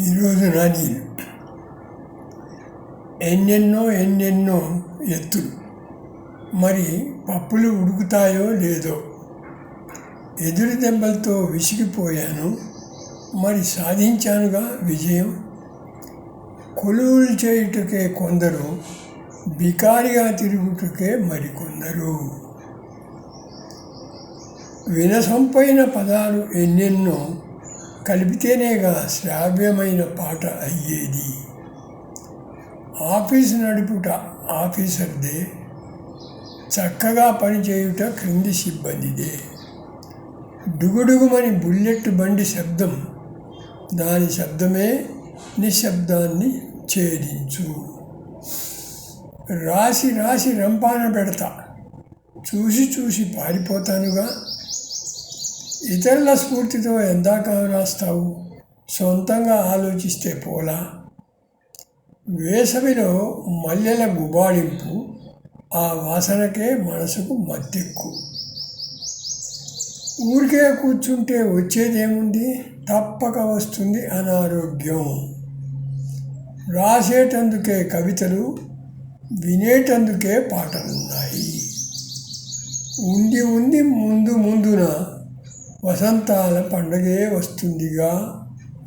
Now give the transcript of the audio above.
ఈరోజు నా నీళ్ళు ఎన్నెన్నో ఎత్తులు. మరి పప్పులు ఉడుకుతాయో లేదో. ఎదురు దెబ్బలతో విసిగిపోయాను. మరి సాధించానుగా విజయం. కొలువులు చేయుటకే కొందరు, బికారిగా తిరుగుటకే మరికొందరు. వినసొంపైన పదాలు ఎన్నెన్నో కలిపితేనేగా శ్రావ్యమైన పాట అయ్యేది. ఆఫీసు నడుపుట ఆఫీసర్దే, చక్కగా పనిచేయుట క్రింది సిబ్బందిదే. డుగుడుగుమని బుల్లెట్ బండి శబ్దం, దాని శబ్దమే నిశ్శబ్దాన్ని ఛేదించు. రాసి రాసి రంపాన పెడతా, చూసి చూసి పారిపోతానుగా. ఇతరుల స్ఫూర్తితో ఎందాక రాస్తావు, సొంతంగా ఆలోచిస్తే పోలా. వేసవిలో మల్లెల గుబాళింపు, ఆ వాసనకే మనసుకు మత్తెక్కు. ఊరికే కూర్చుంటే వచ్చేదేముంది, తప్పక వస్తుంది అనారోగ్యం. రాసేటందుకే కవితలు, వినేటందుకే పాటలున్నాయి. ఉండి ముందున వసంతాల పండగే వస్తుందిగా.